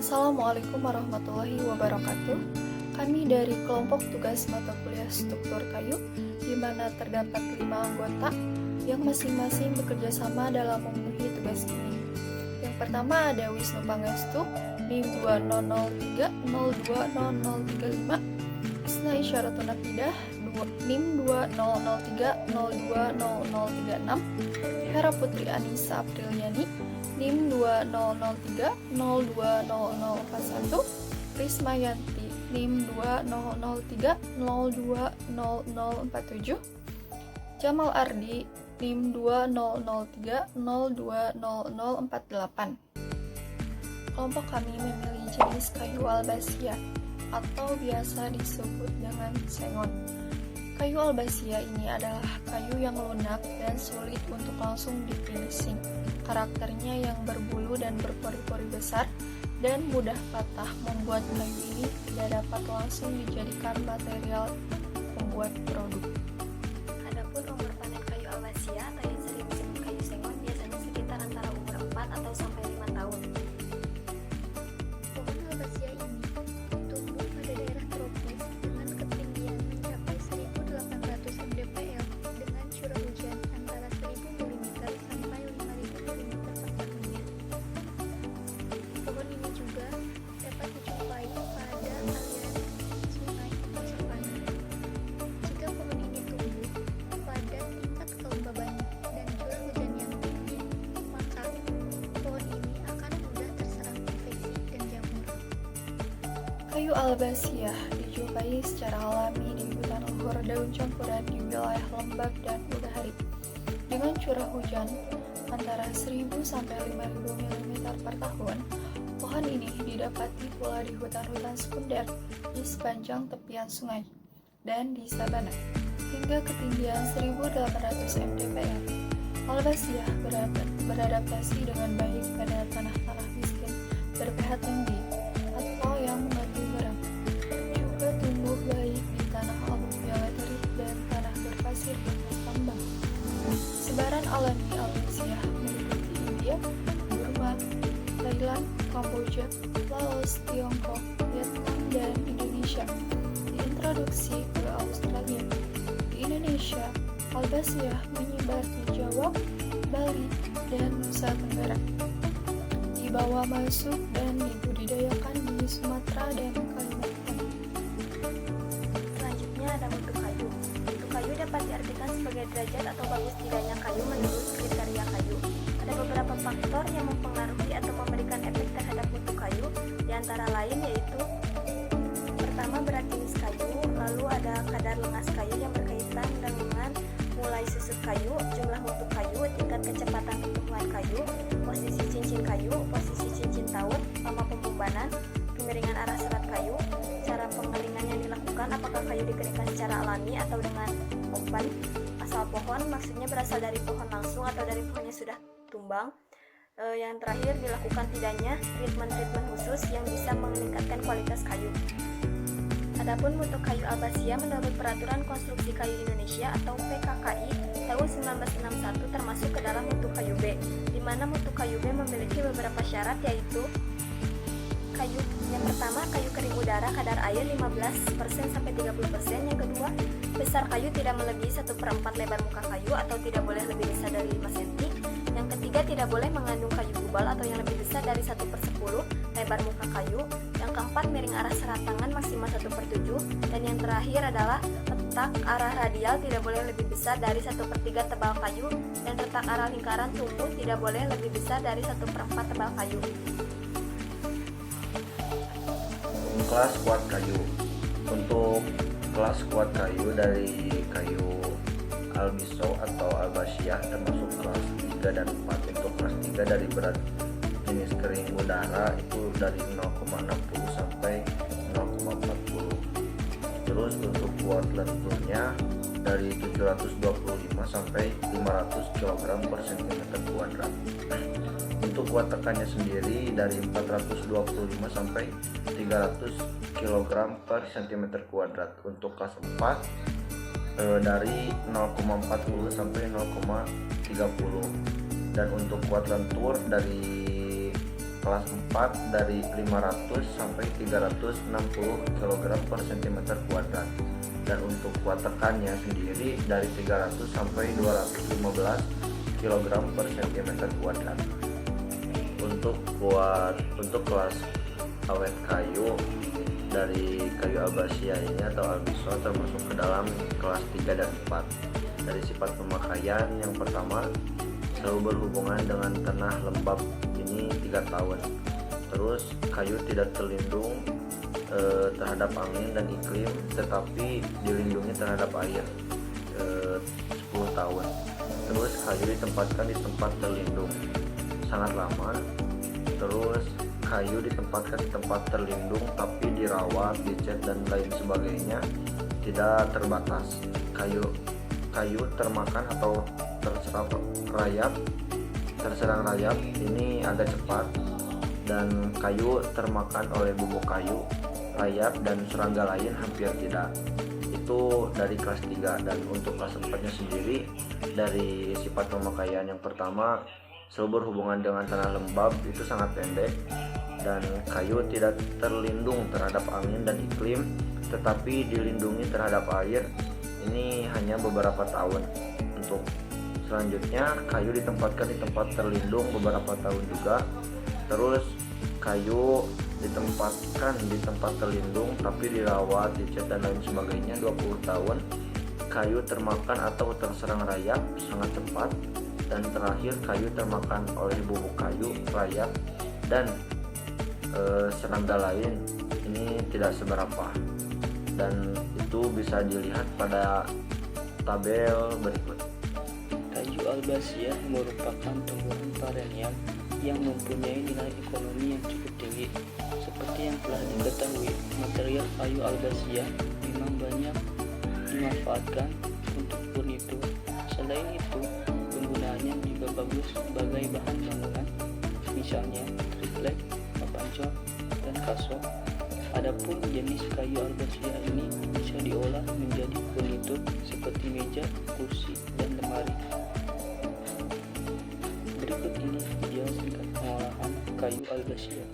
Assalamualaikum warahmatullahi wabarakatuh. Kami dari kelompok tugas mata kuliah struktur kayu, di mana terdapat 5 anggota yang masing-masing bekerja sama dalam memenuhi tugas ini. Yang pertama ada Wisnu Pangestu, NIM 2003020035, Isna Isyaratun Aqidah, NIM 2003020036, Hera Putri Anissa Apriliani, NIM 2003020041, Risma Yanti, NIM 2003020047, Jamal Ardi, NIM 2003020048. Kelompok kami memilih jenis kayu albasia atau biasa disebut dengan sengon. Kayu albasia ini adalah kayu yang lunak dan sulit untuk langsung di-finishing. Karakternya yang berbulu dan berpori-pori besar dan mudah patah membuat kayu ini tidak dapat langsung dijadikan material pembuat produk. Adapun umur panen kayu albasia atau yang sering disebut kayu sengon biasanya sekitar antara umur 4 atau sampai 5 tahun. Pohon albasia ini tumbuh pada daerah tropis dengan ketinggian mencapai 1.800 mdpl dengan curah hujan antara 1.000 mm sampai 5.000 mm per tahunnya. Pohon ini juga dapat dijumpai pada aliran sungai atau savana. Jika pohon ini tumbuh pada tingkat kelembaban dan curah hujan yang tinggi, maka pohon ini akan mudah terserang infeksi dan jamur. Kayu albasia dijumpai secara alami di hutan luhur daun campuran di wilayah lembab dan udahari dengan curah hujan antara 1.000 sampai 5.000 mm per tahun. Pohon ini didapati pula di hutan-hutan sekunder di sepanjang tepian sungai dan di sabana hingga ketinggian 1.800 mdpl. Albasia beradaptasi dengan baik pada tanah-tanah miskin ber-pH tinggi atau yang mengandung garam. Juga tumbuh baik di tanah aluviolatrik dan tanah berpasir bekas tambang. Sebaran alami albasia meliputi India, Burma, Thailand, Kamboja, Laos, Tiongkok, Vietnam, dan Indonesia. Diintroduksi ke Australia. Di Indonesia, albasia menyebar di Jawa, Bali, dan Nusa Tenggara. Dibawa masuk dan dibudidayakan di Sumatera dan Kalimantan. Selanjutnya ada mutu kayu. Mutu kayu dapat diartikan sebagai derajat atau bagus tidaknya kayu menurut kriteria kayu. Ada beberapa faktor yang mempengaruhi atau memberikan efek terhadap mutu kayu, diantara lain yaitu pertama berat jenis kayu, lalu ada kadar lengas kayu yang berkaitan dengan mulai susut kayu, jumlah mutu kayu, tingkat kecepatan pertumbuhan kayu, posisi cincin kayu, posisi cincin taut, lama pembubanan, kemiringan arah serat kayu, cara pengeringan yang dilakukan, apakah kayu dikeringkan secara alami atau dengan umpan, asal pohon, maksudnya berasal dari pohon langsung atau dari pohon yang sudah tumbang. Yang terakhir, dilakukan tidaknya treatment khusus yang bisa meningkatkan kualitas kayu. Adapun mutu kayu albasia menurut Peraturan Konstruksi Kayu Indonesia atau PKKI tahun 1961 termasuk ke dalam mutu kayu B, di mana mutu kayu B memiliki beberapa syarat, yaitu kayu yang pertama, kayu kering udara kadar air 15% sampai 30%. Yang kedua, besar kayu tidak melebihi 1/4 lebar muka kayu atau tidak boleh lebih besar dari 5 cm. Yang ketiga, tidak boleh mengandung kayu gubal atau yang lebih besar dari 1/10 lebar muka kayu. Yang keempat, miring arah serat tangan maksimal 1/7. Dan yang terakhir adalah letak arah radial tidak boleh lebih besar dari 1/3 tebal kayu, dan letak arah lingkaran tumbuh tidak boleh lebih besar dari 1/4 tebal kayu. Kelas kuat kayu. Untuk kelas kuat kayu dari kayu albiso atau albasia termasuk kelas 3 dan 4. Untuk kelas 3 dari berat jenis kering udara itu dari 0,60 sampai 0,40. Terus untuk kuat lenturnya dari 725 sampai 500 kg per cm². Untuk kuat tekannya sendiri dari 425 sampai 300 kg per cm². Untuk kelas 4 dari 0,40 sampai 0,30. Dan untuk kuat lentur dari kelas 4 dari 500 sampai 360 kg per cm kuadrat, dan untuk kuat tekannya sendiri dari 300 sampai 215 kg per cm kuadrat. Untuk kelas awet kayu dari kayu albasiya ini atau albiso termasuk ke dalam kelas 3 dan 4. Dari sifat pemakaian, yang pertama selalu berhubungan dengan tanah lembab, ini 3 tahun. Terus kayu tidak terlindung terhadap angin dan iklim, tetapi dilindungi terhadap air 10 tahun. Terus kayu ditempatkan di tempat terlindung sangat lama. Terus kayu ditempatkan di tempat terlindung tapi dirawat, dicat dan lain sebagainya tidak terbatas. Kayu termakan atau terserang rayap ini agak cepat, dan kayu termakan oleh bubuk kayu, rayap dan serangga lain hampir tidak. Itu dari kelas 3. Dan untuk kelas 4-nya sendiri, dari sifat pemakaian yang pertama selalu berhubungan dengan tanah lembab, itu sangat pendek, dan kayu tidak terlindung terhadap angin dan iklim tetapi dilindungi terhadap air, ini hanya beberapa tahun. Untuk selanjutnya, kayu ditempatkan di tempat terlindung beberapa tahun juga. Terus kayu ditempatkan di tempat terlindung tapi dirawat, dicat dan lain sebagainya 20 tahun. Kayu termakan atau terserang rayap sangat cepat. Dan terakhir, kayu termakan oleh bubuk kayu, rayap dan serangga lain, ini tidak seberapa. Dan itu bisa dilihat pada tabel berikut. Kayu albasiya merupakan tumbuhan perennial yang mempunyai nilai ekonomi yang cukup tinggi. Seperti yang telah diketahui, material kayu albasiya memang banyak dimanfaatkan untuk furnitur. Selain itu, penggunaannya juga bagus sebagai bahan bangunan, misalnya triplek, papan cat, dan kasur. Adapun jenis kayu albasiya ini bisa diolah menjadi furnitur seperti meja, kursi, dan lemari. Berikut ini video singkat pengolahan kayu albasiya.